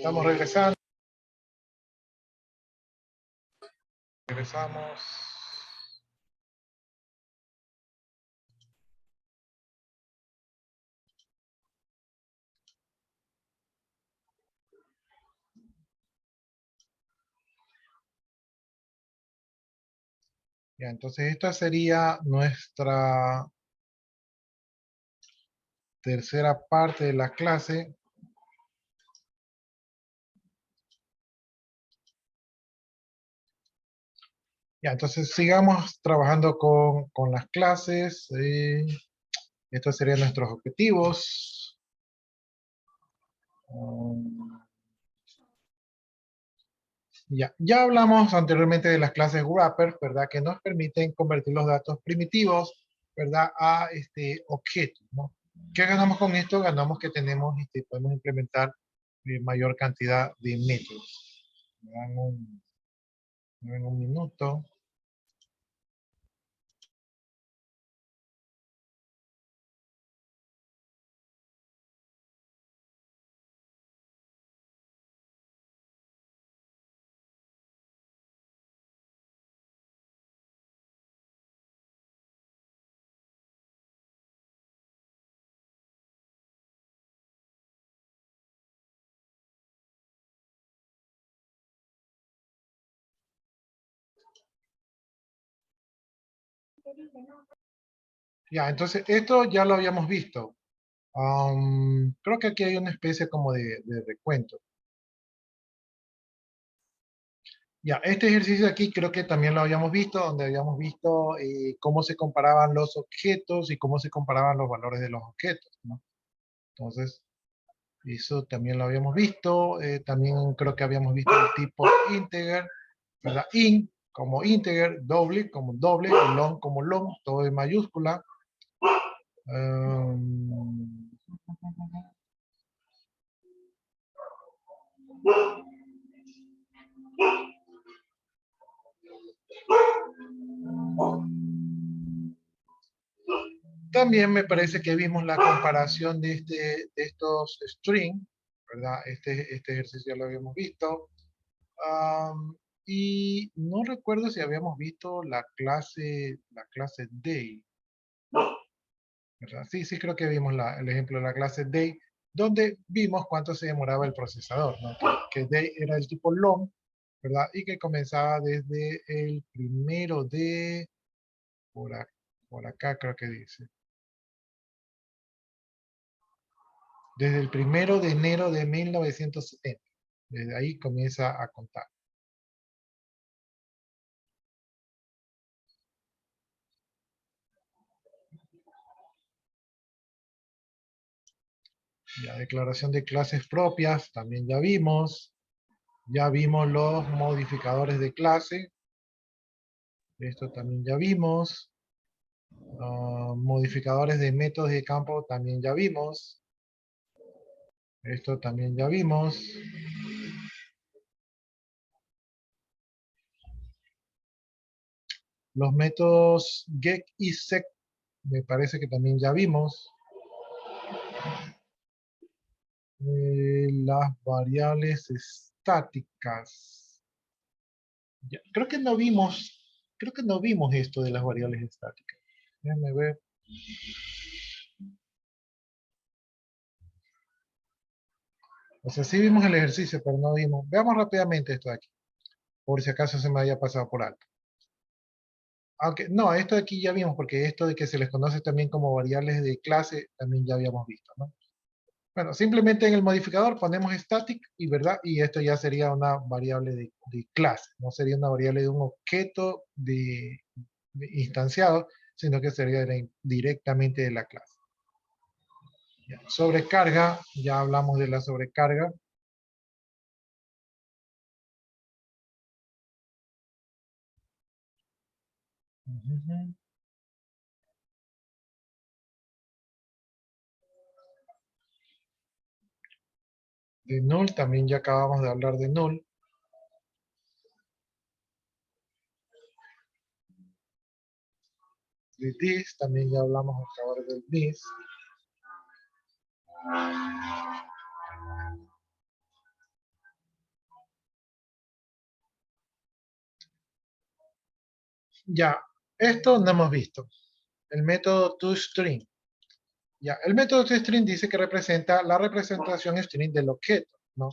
Estamos regresando. Regresamos. Ya, entonces esta sería nuestra tercera parte de la clase. Ya, entonces sigamos trabajando con las clases. Estos serían nuestros objetivos. Ya hablamos anteriormente de las clases wrapper, ¿verdad? Que nos permiten convertir los datos primitivos, ¿verdad? A objetos, ¿no? ¿Qué ganamos con esto? Ganamos que tenemos, podemos implementar mayor cantidad de métodos. Me dan un minuto. Ya, entonces esto ya lo habíamos visto. Creo que aquí hay una especie como de recuento. Ya, este ejercicio de aquí creo que también lo habíamos visto, donde habíamos visto cómo se comparaban los objetos y cómo se comparaban los valores de los objetos, ¿no? Entonces, eso también lo habíamos visto. También creo que habíamos visto el tipo integer, ¿verdad? In como integer, doble como doble, y long como long, todo en mayúscula. Um, También me parece que vimos la comparación de estos string, ¿verdad? Este ejercicio ya lo habíamos visto. Y no recuerdo si habíamos visto la clase day, ¿verdad? Sí, sí creo que vimos el ejemplo de la clase day, donde vimos cuánto se demoraba el procesador, ¿no? Que day era el tipo long, ¿verdad? Y que comenzaba desde el primero de, por acá creo que dice. Desde el 1 de enero de 1970. Desde ahí comienza a contar. La declaración de clases propias también ya vimos. Ya vimos los modificadores de clase. Esto también ya vimos. Modificadores de métodos de campo también ya vimos. Esto también ya vimos. Los métodos get y set me parece que también ya vimos. Las variables estáticas. Creo que no vimos esto de las variables estáticas. Déjenme ver. O sea, sí vimos el ejercicio, pero no vimos. Veamos rápidamente esto de aquí, por si acaso se me haya pasado por alto. Aunque, no, esto de aquí ya vimos, porque esto de que se les conoce también como variables de clase, también ya habíamos visto, ¿no? Bueno, simplemente en el modificador ponemos static y verdad, y esto ya sería una variable de clase, no sería una variable de un objeto de instanciado, sino que sería directamente de la clase. Ya, sobrecarga, ya hablamos de la sobrecarga. De null, también ya acabamos de hablar de null. De this, también ya hablamos hasta ahora del this. Ya, esto no hemos visto. El método toString. Ya, el método toString dice que representa la representación string del objeto, ¿no?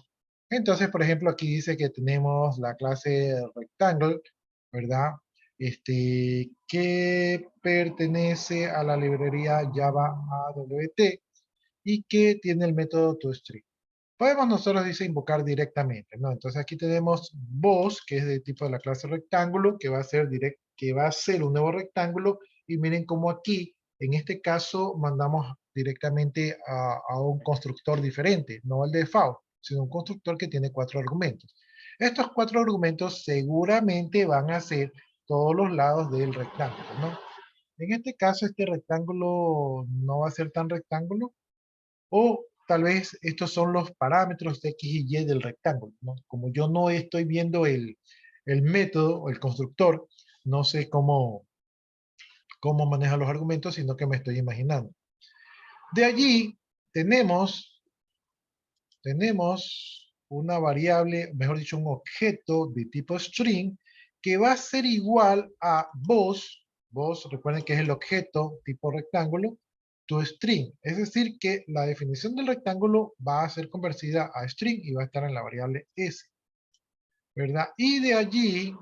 Entonces, por ejemplo, aquí dice que tenemos la clase rectangle, ¿verdad? Que pertenece a la librería Java AWT y que tiene el método toString. Podemos nosotros, dice, invocar directamente, ¿no? Entonces aquí tenemos boss, que es de tipo de la clase rectángulo, que va a ser que va a ser un nuevo rectángulo, y miren cómo aquí, en este caso, mandamos directamente a un constructor diferente, no el default, sino un constructor que tiene 4 argumentos. Estos 4 argumentos seguramente van a ser todos los lados del rectángulo, ¿no? En este caso, este rectángulo no va a ser tan rectángulo, o tal vez estos son los parámetros de X y Y del rectángulo, ¿no? Como yo no estoy viendo el método o el constructor, no sé cómo maneja los argumentos, sino que me estoy imaginando. De allí tenemos una variable, mejor dicho, un objeto de tipo string que va a ser igual a boss. Boss, recuerden que es el objeto tipo rectángulo, toString. Es decir, que la definición del rectángulo va a ser convertida a string y va a estar en la variable s, ¿verdad? Y de allí,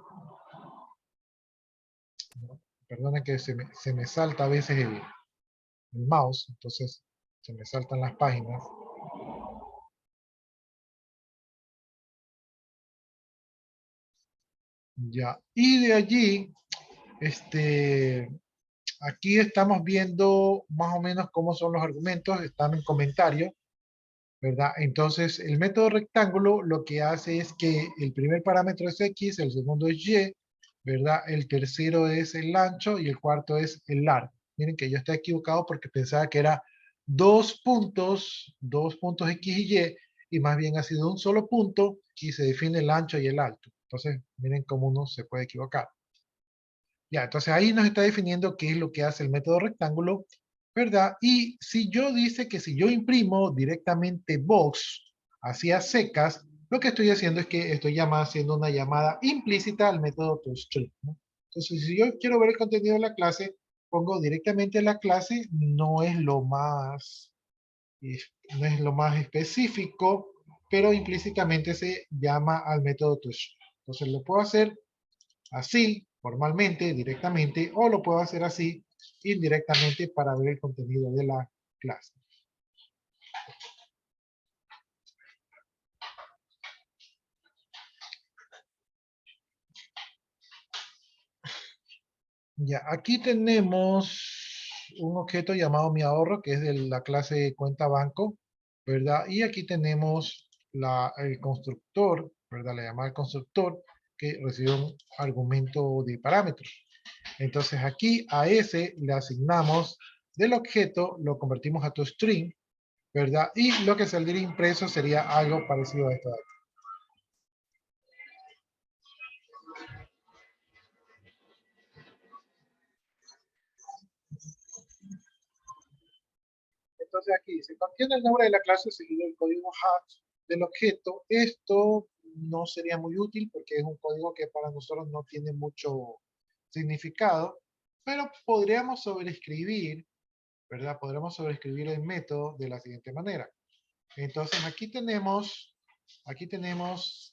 perdonen que se me salta a veces el mouse, entonces se me saltan las páginas. Ya, y de allí, este, aquí estamos viendo más o menos cómo son los argumentos, están en comentarios, ¿verdad? Entonces, el método rectángulo lo que hace es que el primer parámetro es X, el segundo es Y, ¿verdad? El tercero es el ancho y el cuarto es el largo. Miren que yo estoy equivocado porque pensaba que era dos puntos X y Y más bien ha sido un solo punto y se define el ancho y el alto. Entonces, miren cómo uno se puede equivocar. Ya, entonces ahí nos está definiendo qué es lo que hace el método rectángulo, ¿verdad? Y si yo dice que si yo imprimo directamente box hacia secas, lo que estoy haciendo es que estoy haciendo una llamada implícita al método toString, ¿no? Entonces, si yo quiero ver el contenido de la clase, pongo directamente la clase, eh, no es lo más específico, pero implícitamente se llama al método toString. Entonces, lo puedo hacer así, formalmente, directamente, o lo puedo hacer así, indirectamente, para ver el contenido de la clase. Ya, aquí tenemos un objeto llamado mi ahorro, que es de la clase cuenta banco, ¿verdad? Y aquí tenemos el constructor, ¿verdad? La llamada constructor, que recibe un argumento de parámetros. Entonces aquí a ese le asignamos del objeto, lo convertimos a toString, ¿verdad? Y lo que saldría impreso sería algo parecido a esto de aquí. Entonces aquí se contiene el nombre de la clase seguido el código hash del objeto. Esto no sería muy útil porque es un código que para nosotros no tiene mucho significado, pero podríamos sobreescribir, ¿verdad? Podríamos sobreescribir el método de la siguiente manera. Entonces aquí tenemos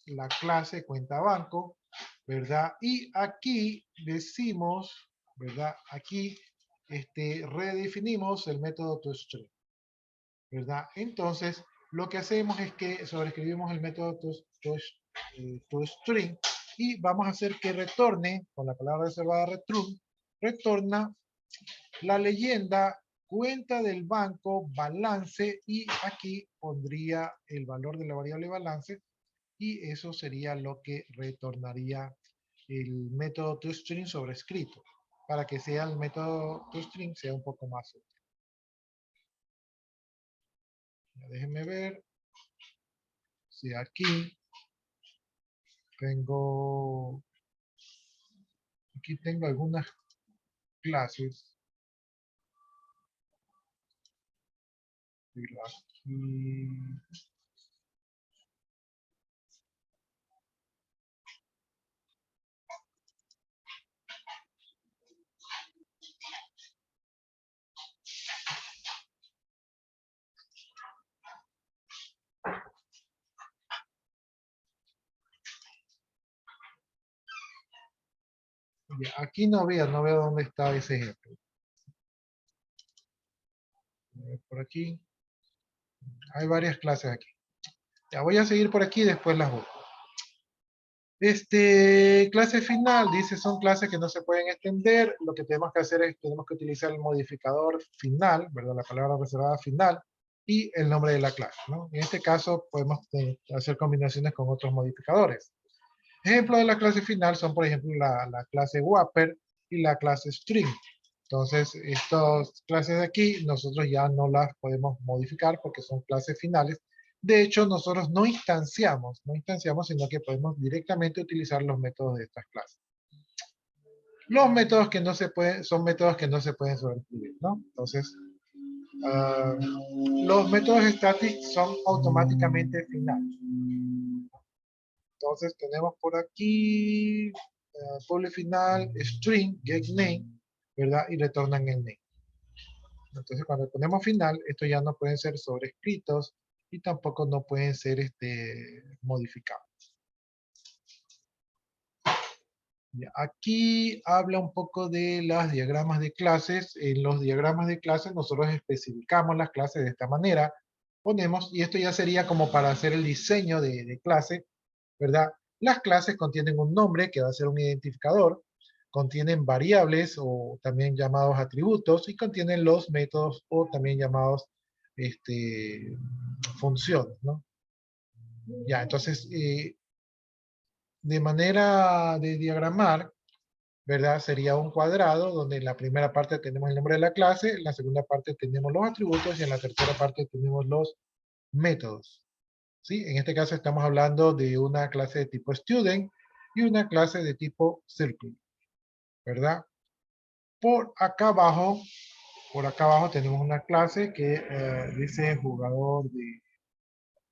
la clase cuenta banco, ¿verdad? Y aquí decimos, ¿verdad? Aquí redefinimos el método toString, ¿verdad? Entonces, lo que hacemos es que sobreescribimos el método toString y vamos a hacer que retorne, con la palabra reservada return, retorna la leyenda, cuenta del banco, balance, y aquí pondría el valor de la variable balance, y eso sería lo que retornaría el método toString sobrescrito, para que sea el método toString sea un poco más útil. Déjenme ver si tengo, aquí tengo algunas clases. Aquí, Ya, aquí no veo dónde está ese ejemplo. A ver, por aquí, hay varias clases aquí. Ya voy a seguir por aquí y después las busco. Clase final, dice, son clases que no se pueden extender. Lo que tenemos que hacer es, tenemos que utilizar el modificador final, ¿verdad? La palabra reservada final y el nombre de la clase, ¿no? En este caso podemos hacer combinaciones con otros modificadores. Ejemplos de la clase final son, por ejemplo, la clase Wrapper y la clase String. Entonces, estas clases de aquí, nosotros ya no las podemos modificar porque son clases finales. De hecho, nosotros no instanciamos, sino que podemos directamente utilizar los métodos de estas clases. Los métodos que no se pueden, son métodos que no se pueden sobreescribir, ¿no? Entonces, uh, los métodos static son automáticamente finales. Entonces tenemos por aquí public final, string, get name, ¿verdad? Y retornan el name. Entonces cuando ponemos final, estos ya no pueden ser sobrescritos y tampoco no pueden ser modificados. Ya, aquí habla un poco de los diagramas de clases. En los diagramas de clases nosotros especificamos las clases de esta manera. Ponemos, y esto ya sería como para hacer el diseño de clase, ¿verdad? Las clases contienen un nombre que va a ser un identificador, contienen variables o también llamados atributos y contienen los métodos o también llamados funciones, ¿no? Ya, entonces, de manera de diagramar, ¿verdad? Sería un cuadrado donde en la primera parte tenemos el nombre de la clase, en la segunda parte tenemos los atributos y en la tercera parte tenemos los métodos. ¿Sí? En este caso estamos hablando de una clase de tipo student y una clase de tipo circle, ¿verdad? Por acá abajo tenemos una clase que dice jugador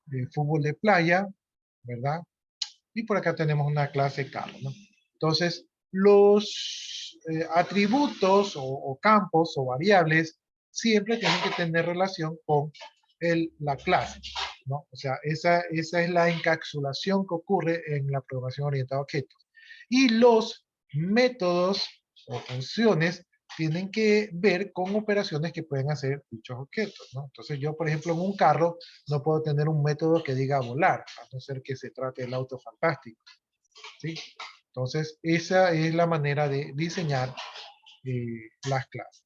de fútbol de playa, ¿verdad? Y por acá tenemos una clase carro, ¿no? Entonces, los atributos o campos o variables siempre tienen que tener relación con la clase, ¿no? O sea, esa es la encapsulación que ocurre en la programación orientada a objetos. Y los métodos o funciones tienen que ver con operaciones que pueden hacer dichos objetos, ¿no? Entonces yo, por ejemplo, en un carro no puedo tener un método que diga volar, a no ser que se trate del auto fantástico, ¿sí? Entonces, esa es la manera de diseñar las clases.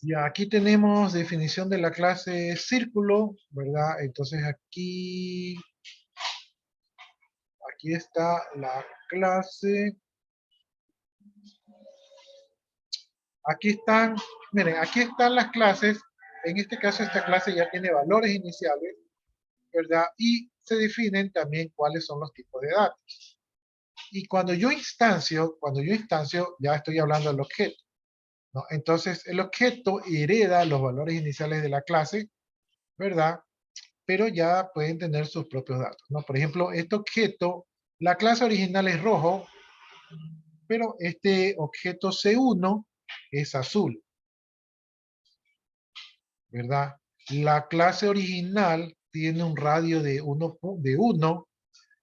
Y aquí tenemos definición de la clase círculo, ¿verdad? Entonces aquí está la clase. Aquí están, miren, aquí están las clases. En este caso, esta clase ya tiene valores iniciales, ¿verdad? Y se definen también cuáles son los tipos de datos. Y cuando yo instancio, ya estoy hablando del objeto, ¿no? Entonces, el objeto hereda los valores iniciales de la clase, ¿verdad? Pero ya pueden tener sus propios datos, ¿no? Por ejemplo, este objeto, la clase original es rojo, pero este objeto C1 es azul, ¿verdad? La clase original tiene un radio de 1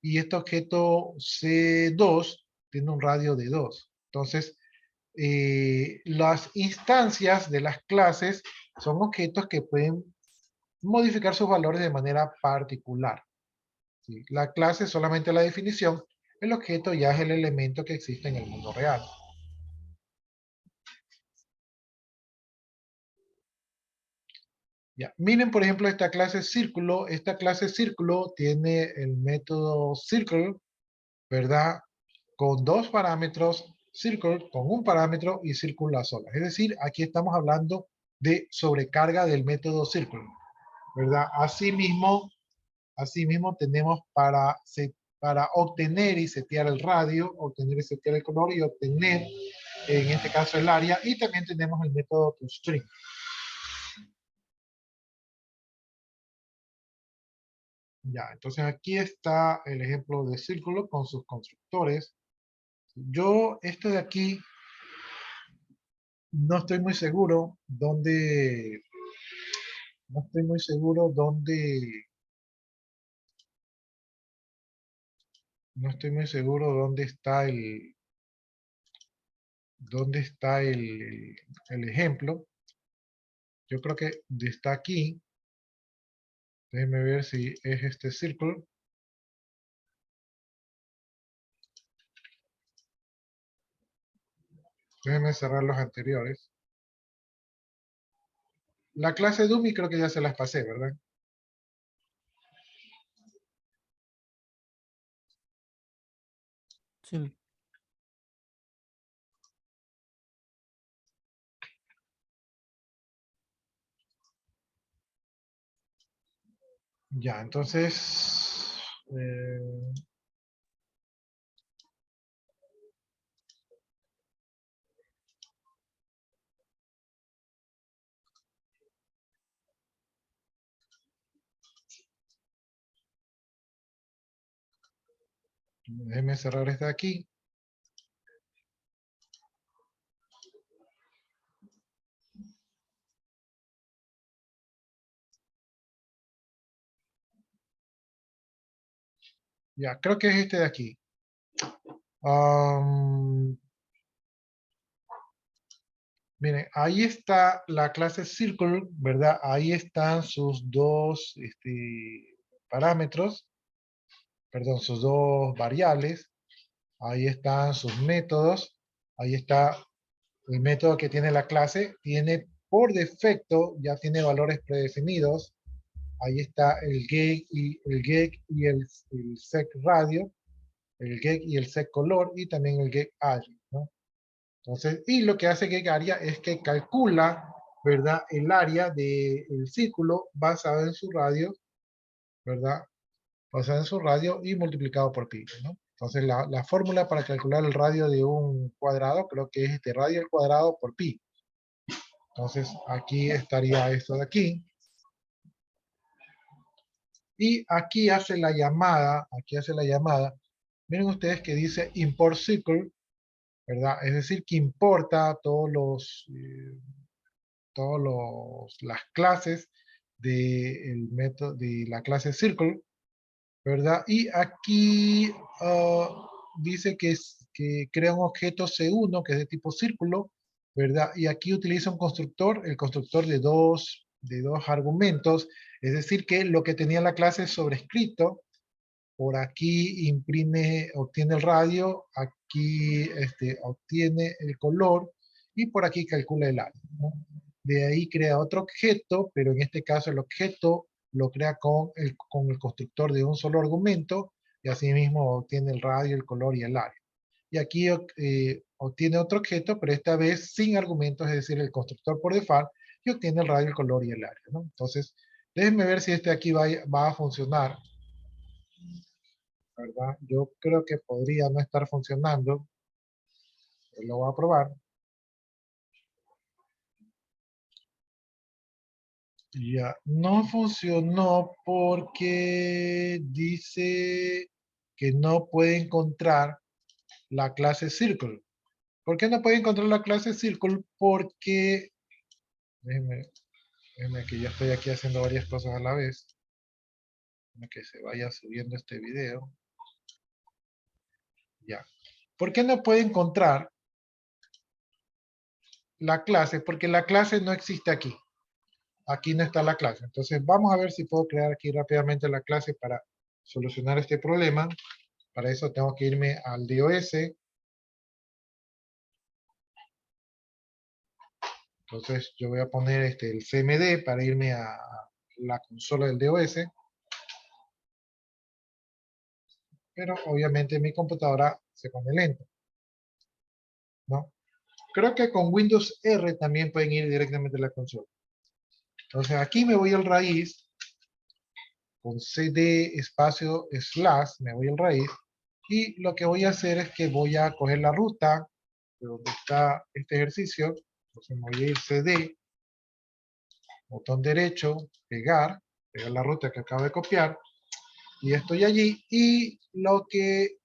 y este objeto C2 tiene un radio de 2. Entonces, las instancias de las clases son objetos que pueden modificar sus valores de manera particular. ¿Sí? La clase es solamente la definición, el objeto ya es el elemento que existe en el mundo real. Ya. Miren, por ejemplo, esta clase círculo. Esta clase círculo tiene el método circle, ¿verdad? Con dos parámetros, circle con un parámetro y circle a solas. Es decir, aquí estamos hablando de sobrecarga del método circle, ¿verdad? Asimismo tenemos para obtener y setear el radio, obtener y setear el color y obtener, en este caso, el área. Y también tenemos el método toString. Ya, entonces aquí está el ejemplo de círculo con sus constructores. Yo, esto de aquí, no estoy muy seguro no estoy muy seguro No estoy muy seguro dónde está el ejemplo. Yo creo que está aquí. Déjenme ver si es este círculo. Déjenme cerrar los anteriores. La clase Dummy creo que ya se las pasé, ¿verdad? Sí. Ya, entonces... déjenme cerrar esta de aquí. Ya, creo que es este de aquí. Miren, ahí está la clase Circle, ¿verdad? Ahí están sus dos parámetros, perdón, sus dos variables. Ahí están sus métodos. Ahí está el método que tiene la clase. Tiene por defecto, ya tiene valores predefinidos. Ahí está el sec radio, el get y el sec color y también el get area, ¿no? Entonces, y lo que hace get area es que calcula, ¿verdad? El área del círculo basado en su radio, ¿verdad? Basado en su radio y multiplicado por pi, ¿no? Entonces, la fórmula para calcular el radio de un cuadrado, creo que es este radio al cuadrado por pi. Entonces, aquí estaría esto de aquí. Y aquí hace la llamada, miren ustedes que dice import circle, ¿verdad? Es decir, que importa las clases del método de la clase circle, ¿verdad? Y aquí dice que crea un objeto C1 que es de tipo círculo, ¿verdad? Y aquí utiliza un constructor, el constructor de dos argumentos, es decir, que lo que tenía la clase sobrescrito, por aquí obtiene el radio, aquí obtiene el color y por aquí calcula el área, ¿no? De ahí crea otro objeto, pero en este caso el objeto lo crea con el constructor de un solo argumento y así mismo obtiene el radio, el color y el área. Y aquí obtiene otro objeto, pero esta vez sin argumentos, es decir, el constructor por default, y obtiene el radio, el color y el área, ¿no? Entonces, déjenme ver si este aquí va a funcionar, ¿verdad? Yo creo que podría no estar funcionando. Lo voy a probar. Ya, no funcionó porque dice que no puede encontrar la clase Circle. ¿Por qué no puede encontrar la clase Circle? Porque, déjenme, déjenme que ya estoy aquí haciendo varias cosas a la vez. Déjenme que se vaya subiendo este video. Ya. ¿Por qué no puede encontrar la clase? Porque la clase no existe aquí. Aquí no está la clase. Entonces vamos a ver si puedo crear aquí rápidamente la clase para solucionar este problema. Para eso tengo que irme al DOS. Entonces yo voy a poner el CMD para irme a la consola del DOS. Pero obviamente mi computadora se pone lenta, ¿no? Creo que con Windows R también pueden ir directamente a la consola. Entonces aquí me voy al raíz, con CD espacio slash, me voy al raíz, y lo que voy a hacer es que voy a coger la ruta de donde está este ejercicio. Entonces me voy a ir CD, botón derecho, pegar la ruta que acabo de copiar, y estoy allí, y lo que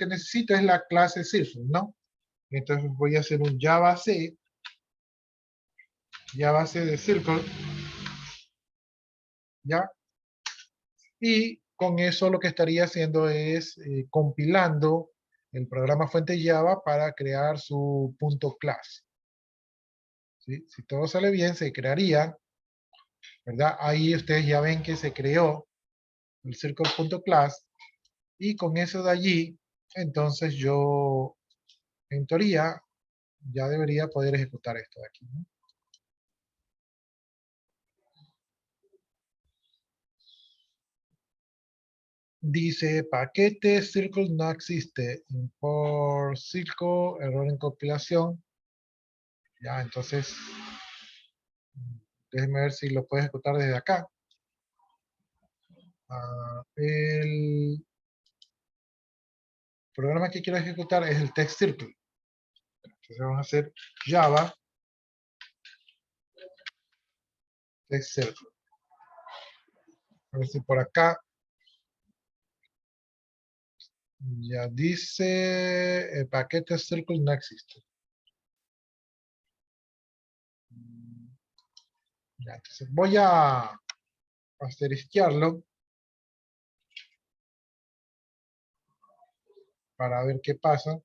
necesito es la clase Circle, ¿no? Entonces voy a hacer un Java C de Circle, ¿ya? Y con eso lo que estaría haciendo es compilando el programa fuente Java para crear su punto class. ¿Sí? Si todo sale bien, se crearía, ¿verdad? Ahí ustedes ya ven que se creó el circle.class y con eso de allí, entonces yo, en teoría, ya debería poder ejecutar esto de aquí, ¿no? Dice paquete circle no existe. Import circle, error en compilación. Ya, entonces, déjenme ver si lo puedo ejecutar desde acá. El programa que quiero ejecutar es el text circle. Entonces vamos a hacer Java text circle. A ver si por acá ya dice el paquete circle no existe. Ya, entonces voy a asterisquearlo para ver qué pasa.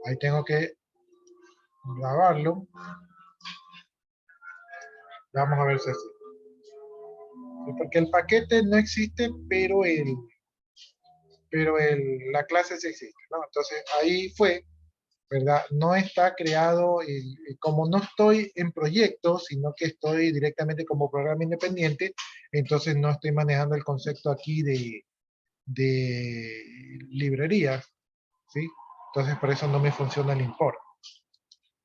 Ahí tengo que grabarlo. Vamos a ver si así. Porque el paquete no existe, la clase sí existe, ¿no? Entonces ahí fue, ¿verdad? No está creado, como no estoy en proyecto, sino que estoy directamente como programa independiente, entonces no estoy manejando el concepto aquí de librerías, ¿sí? Entonces por eso no me funciona el import.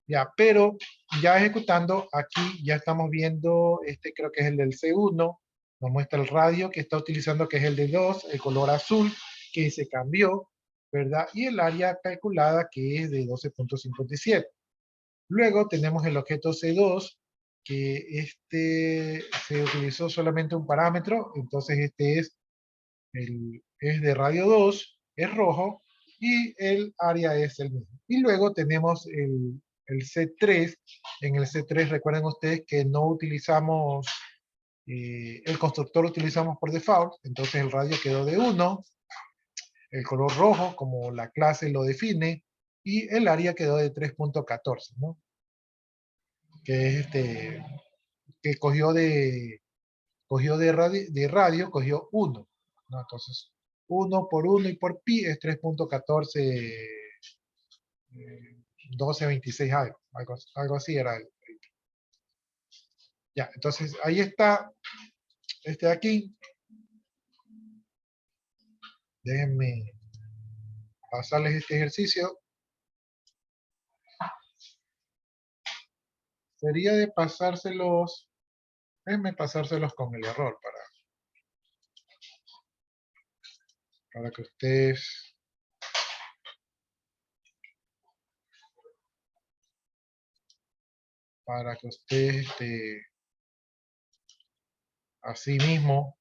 Ya, pero ya ejecutando, aquí ya estamos viendo, este creo que es el del C1, nos muestra el radio que está utilizando, que es el de 2, el color azul, que se cambió, ¿verdad? Y el área calculada, que es de 12.57. Luego tenemos el objeto C2, que este se utilizó solamente un parámetro, entonces este es de radio 2, es rojo, y el área es el mismo. Y luego tenemos el C3. En el C3 recuerden ustedes que no utilizamos, el constructor utilizamos por default, entonces el radio quedó de 1, el color rojo como la clase lo define, y el área quedó de 3.14, ¿no? Que es que cogió de radio, cogió 1, ¿no? Entonces, 1 por 1 y por pi es 3.14, 1226 algo así era. Ya, entonces ahí está, este de aquí. Déjenme pasarles este ejercicio. Sería de pasárselos, déjenme pasárselos con el error para que ustedes, así mismo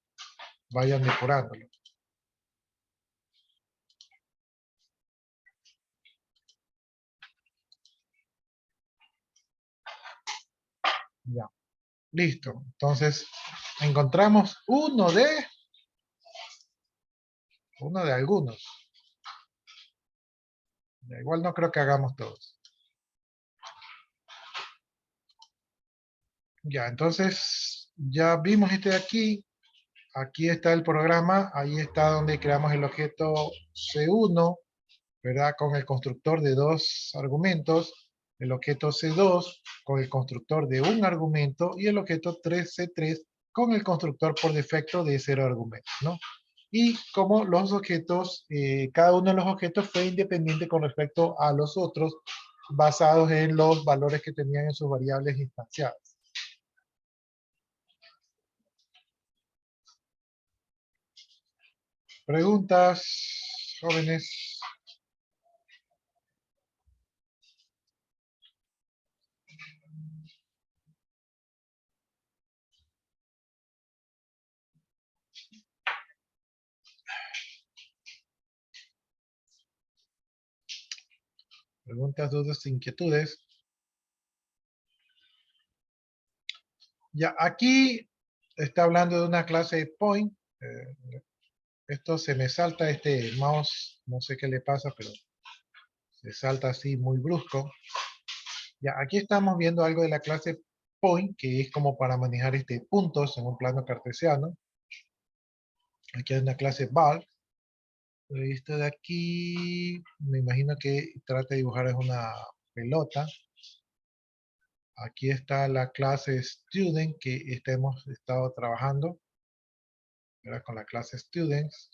vayan depurándolo. Ya, listo. Entonces, encontramos uno de algunos. Ya, igual no creo que hagamos todos. Ya, entonces ya vimos este de aquí. Aquí está el programa. Ahí está donde creamos el objeto C1, ¿verdad? Con el constructor de 2 argumentos. El objeto C2 con el constructor de 1 argumento. Y el objeto 3C3 con el constructor por defecto de 0 argumentos, ¿no? Y como los objetos, cada uno de los objetos fue independiente con respecto a los otros, basados en los valores que tenían en sus variables instanciadas. ¿Preguntas, jóvenes? Preguntas, dudas, inquietudes. Ya, aquí está hablando de una clase de point. Esto se me salta este mouse, no sé qué le pasa, pero se salta así muy brusco. Ya, aquí estamos viendo algo de la clase point, que es como para manejar puntos en un plano cartesiano. Aquí hay una clase bar. Esto de aquí, me imagino que trata de dibujar es una pelota. Aquí está la clase student que hemos estado trabajando, ¿verdad? Con la clase students.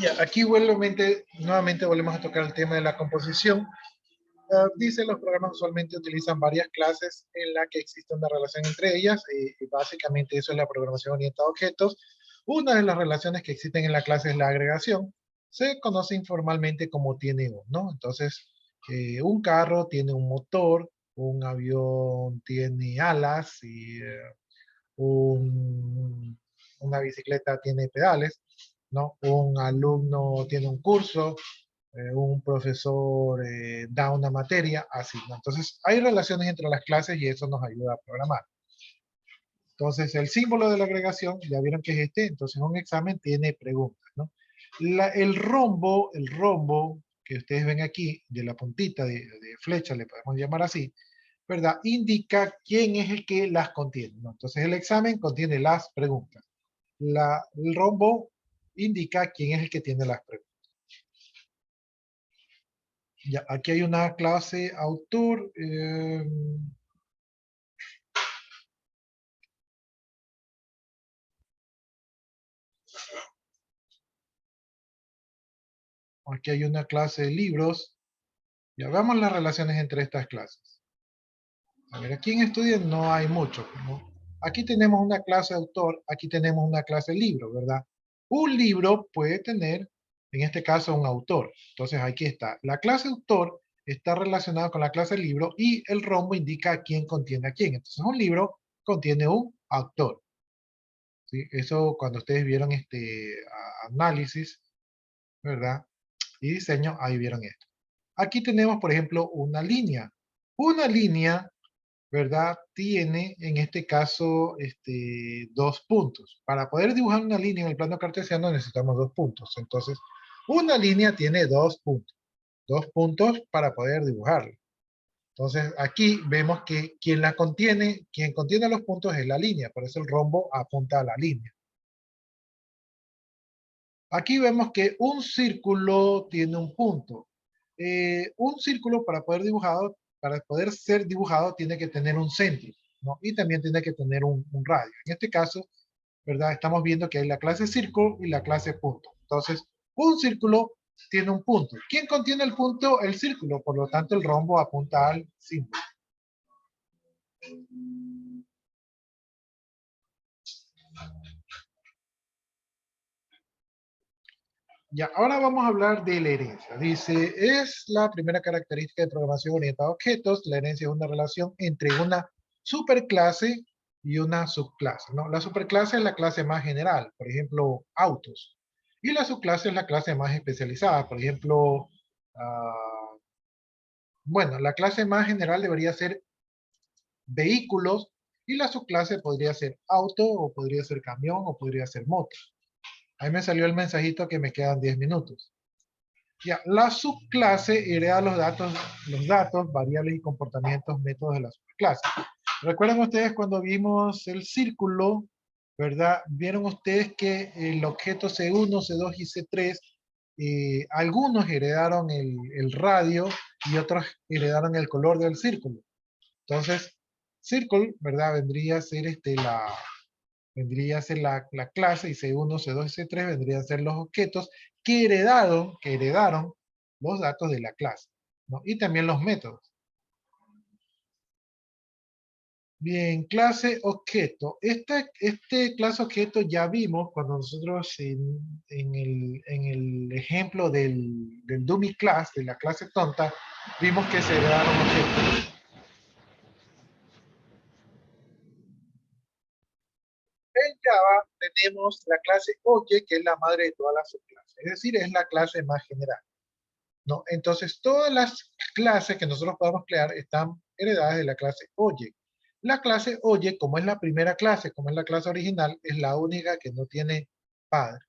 Ya, aquí nuevamente volvemos a tocar el tema de la composición. Dice, los programas usualmente utilizan varias clases en la que existe una relación entre ellas. Y básicamente eso es la programación orientada a objetos. Una de las relaciones que existen en la clase es la agregación. Se conoce informalmente como tiene un, ¿no? Entonces, un carro tiene un motor, un avión tiene alas y una bicicleta tiene pedales, ¿no? Un alumno tiene un curso, un profesor da una materia, así, ¿no? Entonces, hay relaciones entre las clases y eso nos ayuda a programar. Entonces, el símbolo de la agregación, ya vieron que es entonces un examen tiene preguntas, ¿no? El rombo que ustedes ven aquí, de la puntita de flecha, le podemos llamar así, ¿verdad? Indica quién es el que las contiene, ¿no? Entonces, el examen contiene las preguntas. El rombo indica quién es el que tiene las preguntas. Ya, aquí hay una clase autor. Aquí hay una clase de libros. Ya veamos las relaciones entre estas clases. A ver, aquí en estudio no hay mucho, ¿no? Aquí tenemos una clase de autor, aquí tenemos una clase de libro, ¿verdad? Un libro puede tener, en este caso, un autor. Entonces aquí está. La clase autor está relacionada con la clase libro y el rombo indica a quién contiene a quién. Entonces un libro contiene un autor. ¿Sí? Eso cuando ustedes vieron análisis, ¿verdad? Y diseño, ahí vieron esto. Aquí tenemos, por ejemplo, una línea. Una línea, ¿verdad? Tiene, en este caso, dos puntos. Para poder dibujar una línea en el plano cartesiano necesitamos dos puntos. Entonces, una línea tiene dos puntos. Dos puntos para poder dibujarla. Entonces, aquí vemos que quien contiene los puntos es la línea. Por eso el rombo apunta a la línea. Aquí vemos que un círculo tiene un punto. Un círculo para poder ser dibujado tiene que tener un centro, ¿no? Y también tiene que tener un radio. En este caso, ¿verdad? Estamos viendo que hay la clase círculo y la clase punto. Entonces, un círculo tiene un punto. ¿Quién contiene el punto? El círculo. Por lo tanto, el rombo apunta al símbolo. Ya, ahora vamos a hablar de la herencia. Dice, es la primera característica de programación orientada a objetos. La herencia es una relación entre una superclase y una subclase, ¿no? La superclase es la clase más general, por ejemplo, autos. Y la subclase es la clase más especializada, por ejemplo, bueno, la clase más general debería ser vehículos y la subclase podría ser auto o podría ser camión o podría ser moto. Ahí me salió el mensajito que me quedan 10 minutos. Ya, la subclase hereda los datos, variables y comportamientos, métodos de la subclase. ¿Recuerdan ustedes cuando vimos el círculo, verdad? Vieron ustedes que el objeto C1, C2 y C3, algunos heredaron el radio y otros heredaron el color del círculo. Entonces, circle, ¿verdad? Vendría a ser la clase y C1, C2 y C3 vendrían a ser los objetos que heredaron los datos de la clase, ¿no? Y también los métodos. Bien, clase objeto. Este clase objeto ya vimos cuando nosotros en el ejemplo del dummy class, de la clase tonta, vimos que se heredaron objetos. En Java tenemos la clase object, que es la madre de todas las subclases. Es decir, es la clase más general, ¿no? Entonces, todas las clases que nosotros podemos crear están heredadas de la clase object. La clase object, como es la primera clase, como es la clase original, es la única que no tiene padre,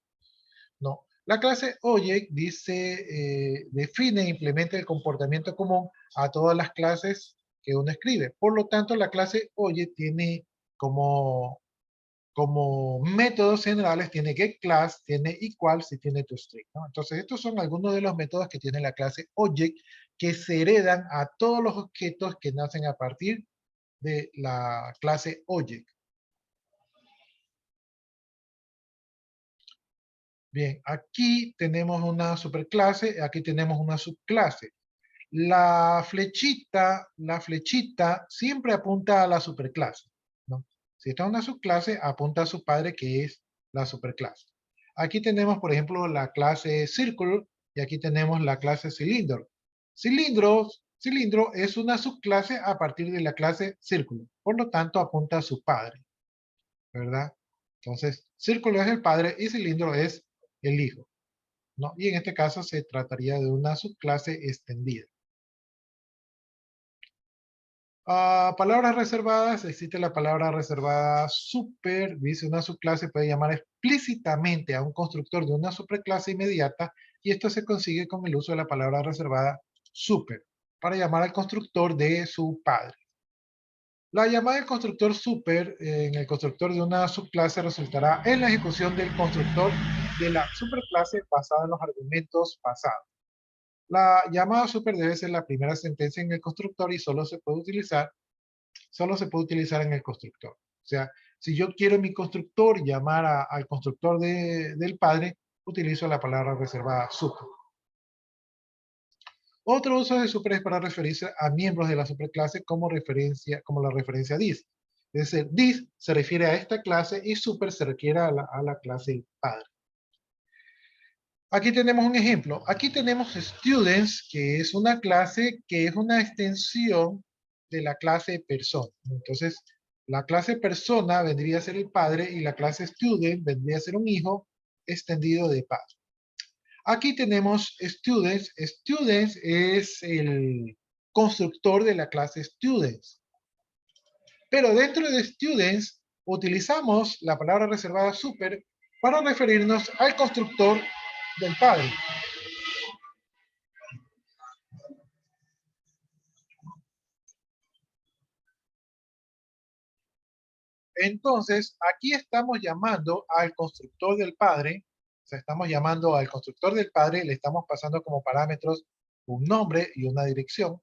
¿no? La clase object define e implementa el comportamiento común a todas las clases que uno escribe. Por lo tanto, la clase object tiene como métodos generales, tiene getClass, tiene equals y tiene toString, ¿no? Entonces, estos son algunos de los métodos que tiene la clase object que se heredan a todos los objetos que nacen a partir de la clase object. Bien, aquí tenemos una superclase, aquí tenemos una subclase. La flechita siempre apunta a la superclase, ¿no? Si está en una subclase, apunta a su padre, que es la superclase. Aquí tenemos, por ejemplo, la clase Circle y aquí tenemos la clase Cilindro. Cilindro es una subclase a partir de la clase Círculo. Por lo tanto, apunta a su padre, ¿verdad? Entonces, Círculo es el padre y Cilindro es el hijo, ¿no? Y en este caso se trataría de una subclase extendida. Palabras reservadas, existe la palabra reservada super, dice una subclase puede llamar explícitamente a un constructor de una superclase inmediata y esto se consigue con el uso de la palabra reservada super para llamar al constructor de su padre. La llamada del constructor super en el constructor de una subclase resultará en la ejecución del constructor de la superclase basada en los argumentos pasados. La llamada super debe ser la primera sentencia en el constructor y solo se puede utilizar en el constructor. O sea, si yo quiero en mi constructor llamar al constructor del padre, utilizo la palabra reservada super. Otro uso de super es para referirse a miembros de la superclase como la referencia this. Es decir, this se refiere a esta clase y super se refiere a la clase padre. Aquí tenemos un ejemplo. Aquí tenemos students, que es una clase que es una extensión de la clase persona. Entonces, la clase persona vendría a ser el padre y la clase student vendría a ser un hijo extendido de padre. Aquí tenemos students. Students es el constructor de la clase students. Pero dentro de students utilizamos la palabra reservada super para referirnos al constructor del padre. Entonces, aquí estamos llamando al constructor del padre, o sea, estamos llamando al constructor del padre, le estamos pasando como parámetros un nombre y una dirección,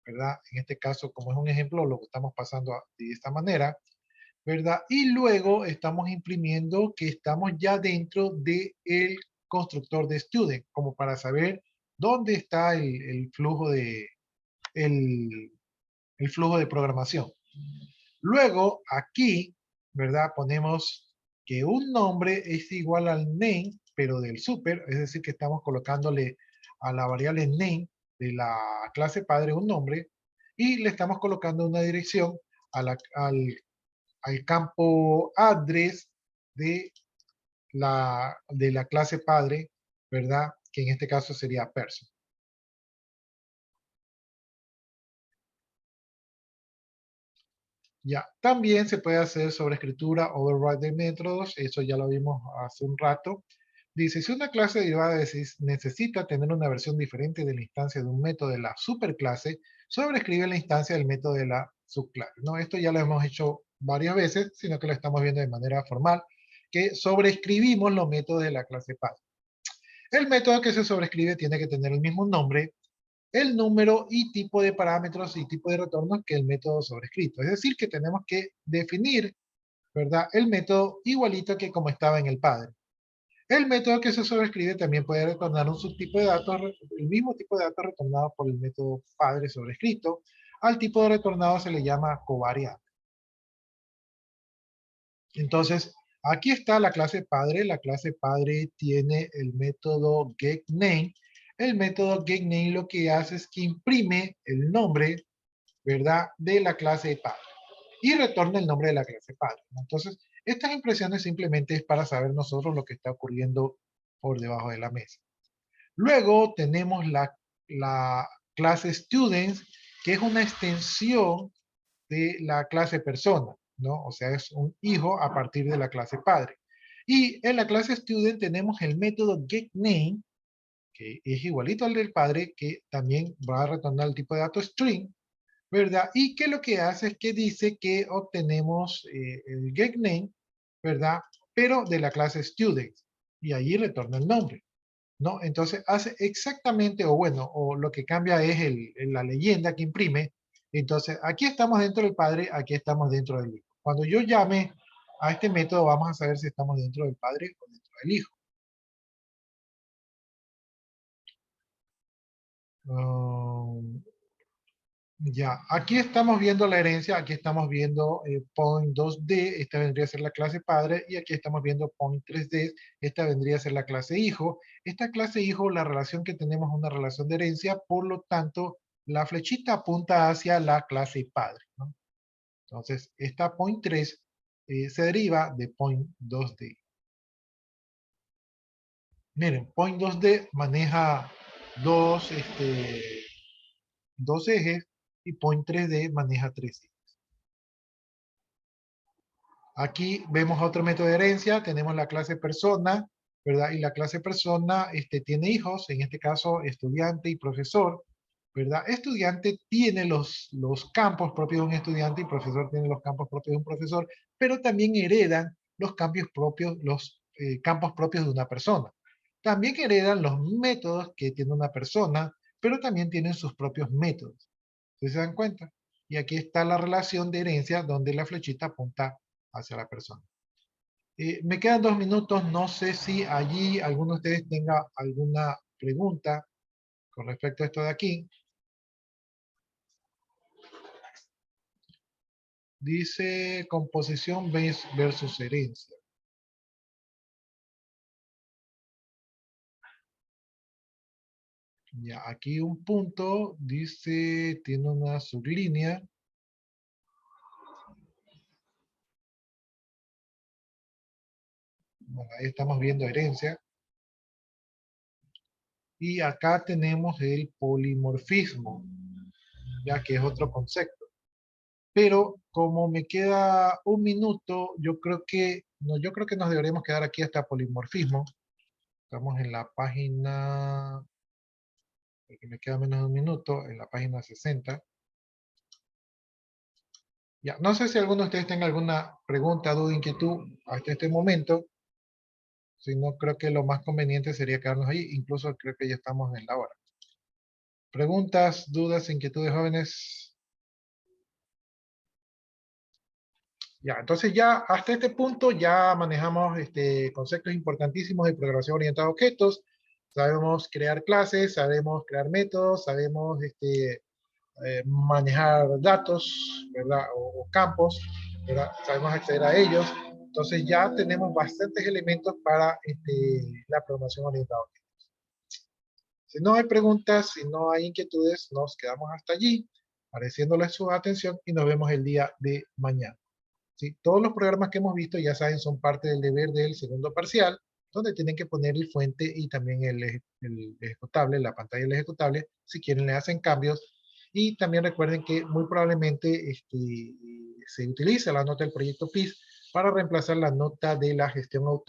¿verdad? En este caso, como es un ejemplo, lo estamos pasando de esta manera, ¿verdad? Y luego estamos imprimiendo que estamos ya dentro del constructor de student, como para saber dónde está el, el flujo de programación. Luego, aquí, ¿verdad? Ponemos que un nombre es igual al name, pero del super, es decir, que estamos colocándole a la variable name de la clase padre un nombre, y le estamos colocando una dirección al campo address de la clase padre, ¿verdad? Que en este caso sería person. Ya, también se puede hacer sobreescritura, override de métodos, eso ya lo vimos hace un rato. Dice, si una clase derivada de sys necesita tener una versión diferente de la instancia de un método de la superclase, sobreescribe la instancia del método de la subclase. No, esto ya lo hemos hecho varias veces, sino que lo estamos viendo de manera formal, que sobreescribimos los métodos de la clase padre. El método que se sobreescribe tiene que tener el mismo nombre, el número y tipo de parámetros y tipo de retornos que el método sobrescrito. Es decir, que tenemos que definir, ¿verdad? El método igualito que como estaba en el padre. El método que se sobrescribe también puede retornar un subtipo de datos, el mismo tipo de datos retornado por el método padre sobrescrito. Al tipo de retornado se le llama covariante. Entonces, aquí está la clase padre. La clase padre tiene el método getName. El método getName lo que hace es que imprime el nombre, ¿verdad?, de la clase padre y retorna el nombre de la clase padre. Entonces, estas impresiones simplemente es para saber nosotros lo que está ocurriendo por debajo de la mesa. Luego tenemos la clase students, que es una extensión de la clase persona, ¿no? O sea, es un hijo a partir de la clase padre. Y en la clase student tenemos el método getName, que es igualito al del padre, que también va a retornar el tipo de dato string, ¿verdad? Y que lo que hace es que dice que obtenemos el getName, ¿verdad? Pero de la clase student. Y allí retorna el nombre, ¿no? Entonces hace exactamente, o bueno, o lo que cambia es la leyenda que imprime. Entonces aquí estamos dentro del padre, aquí estamos dentro del hijo. Cuando yo llame a este método, vamos a saber si estamos dentro del padre o dentro del hijo. Um, ya, aquí estamos viendo la herencia, aquí estamos viendo point 2D, esta vendría a ser la clase padre, y aquí estamos viendo point 3D, esta vendría a ser la clase hijo. Esta clase hijo, la relación que tenemos es una relación de herencia, por lo tanto, la flechita apunta hacia la clase padre, ¿no? Entonces, esta point 3 se deriva de point 2D. Miren, point 2D maneja dos, dos ejes y point 3D maneja tres ejes. Aquí vemos otro método de herencia, tenemos la clase persona, ¿verdad? Y la clase persona tiene hijos, en este caso estudiante y profesor, ¿verdad? Estudiante tiene los campos propios de un estudiante y profesor tiene los campos propios de un profesor, pero también heredan los cambios propios, los campos propios de una persona. También heredan los métodos que tiene una persona, pero también tienen sus propios métodos. ¿Sí se dan cuenta? Y aquí está la relación de herencia donde la flechita apunta hacia la persona. Me quedan 2 minutos, no sé si allí alguno de ustedes tenga alguna pregunta con respecto a esto de aquí. Dice composición versus herencia. Ya, aquí un punto, dice, tiene una sublínea. Bueno, ahí estamos viendo herencia. Y acá tenemos el polimorfismo, ya que es otro concepto. Pero como me queda 1 minuto, yo creo que nos deberíamos quedar aquí hasta polimorfismo. Estamos en la página, porque me queda menos de 1 minuto, en la página 60. Ya, no sé si alguno de ustedes tenga alguna pregunta, duda, inquietud hasta este momento. Si no, creo que lo más conveniente sería quedarnos ahí. Incluso creo que ya estamos en la hora. Preguntas, dudas, inquietudes, jóvenes. Ya, entonces ya hasta este punto ya manejamos conceptos importantísimos de programación orientada a objetos. Sabemos crear clases, sabemos crear métodos, sabemos manejar datos, ¿verdad? O campos, ¿verdad? Sabemos acceder a ellos. Entonces ya tenemos bastantes elementos para la programación orientada a objetos. Si no hay preguntas, si no hay inquietudes, nos quedamos hasta allí, agradeciéndoles su atención y nos vemos el día de mañana. ¿Sí? Todos los programas que hemos visto, ya saben, son parte del deber del segundo parcial, donde tienen que poner el fuente y también el ejecutable, la pantalla del ejecutable, si quieren le hacen cambios. Y también recuerden que muy probablemente se utiliza la nota del proyecto PIS para reemplazar la nota de la gestión autónoma